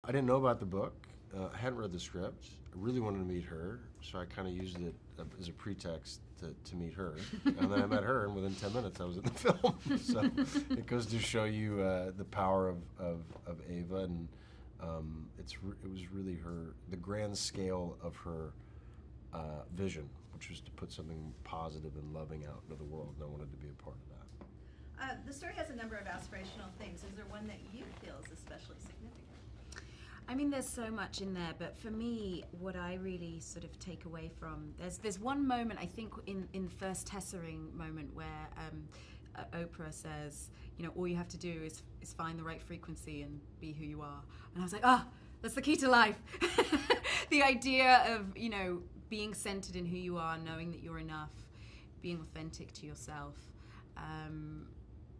I didn't know about the book. I hadn't read the script. I really wanted to meet her, so I kind of used it as a pretext to meet her. And then I met her, and within 10 minutes I was in the film. So it goes to show you the power of Ava, and it was really the grand scale of her vision, which was to put something positive and loving out into the world, and I wanted to be a part of that. The story has a number of aspirational things. Is there one that you feel is especially significant? I mean, there's so much in there, but for me, what I really sort of take away from, there's one moment, I think, in the first Tessering moment where Oprah says, you know, all you have to do is find the right frequency and be who you are. And I was like, that's the key to life. The idea of, you know, being centered in who you are, knowing that you're enough, being authentic to yourself,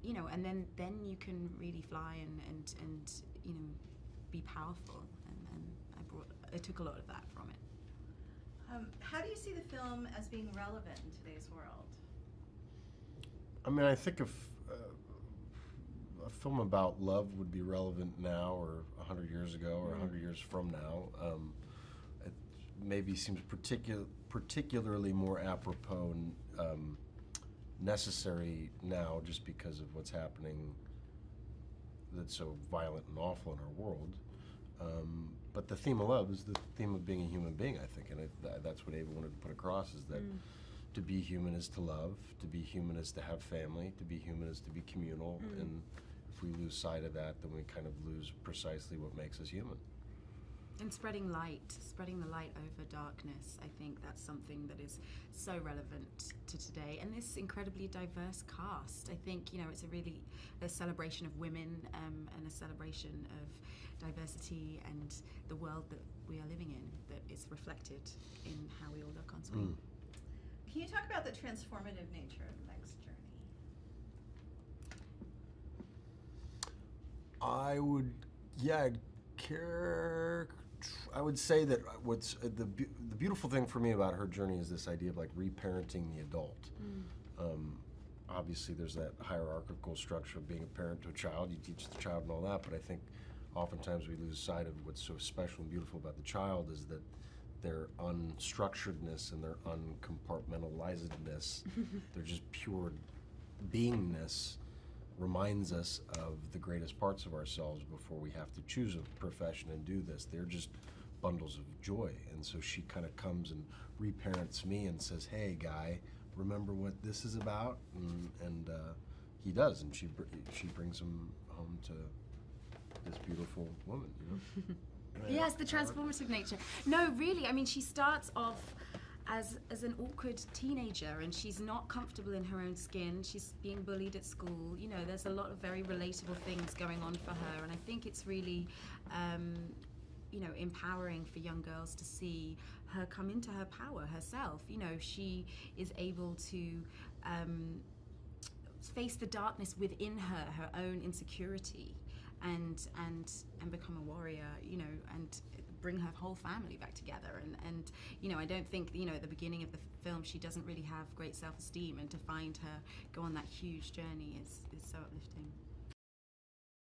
you know, and then you can really fly and you know, be powerful, and I took a lot of that from it. How do you see the film as being relevant in today's world? I mean, I think if a film about love would be relevant now, or 100 years ago, or 100 years from now, it maybe seems particularly more apropos and necessary now, just because of what's happening that's so violent and awful in our world. But the theme of love is the theme of being a human being, I think, and that's what Ava wanted to put across, is that to be human is to love, to be human is to have family, to be human is to be communal, and if we lose sight of that, then we kind of lose precisely what makes us human. And spreading the light over darkness, I think that's something that is so relevant to today. And this incredibly diverse cast, I think, you know, it's really a celebration of women and a celebration of diversity and the world that we are living in that is reflected in how we all look on screen. Can you talk about the transformative nature of Meg's journey? I would say that what's the beautiful thing for me about her journey is this idea of like reparenting the adult. Obviously, there's that hierarchical structure of being a parent to a child. You teach the child and all that, but I think oftentimes we lose sight of what's so special and beautiful about the child is that their unstructuredness and their uncompartmentalizedness, their just pure beingness, reminds us of the greatest parts of ourselves before we have to choose a profession and do this. They're just bundles of joy. And so she kind of comes and reparents me and says, hey, guy, remember what this is about? And he does, and she brings him home to this beautiful woman, you know? Yes, the transformative nature. No, really, I mean, she starts off as an awkward teenager, and she's not comfortable in her own skin. She's being bullied at school. You know, there's a lot of very relatable things going on for her, and I think it's really, you know, empowering for young girls to see her come into her power herself. You know, she is able to face the darkness within her, her own insecurity, and become a warrior, you know, and bring her whole family back together. And you know, I don't think, you know, at the beginning of the film she doesn't really have great self-esteem, and to find her go on that huge journey is so uplifting.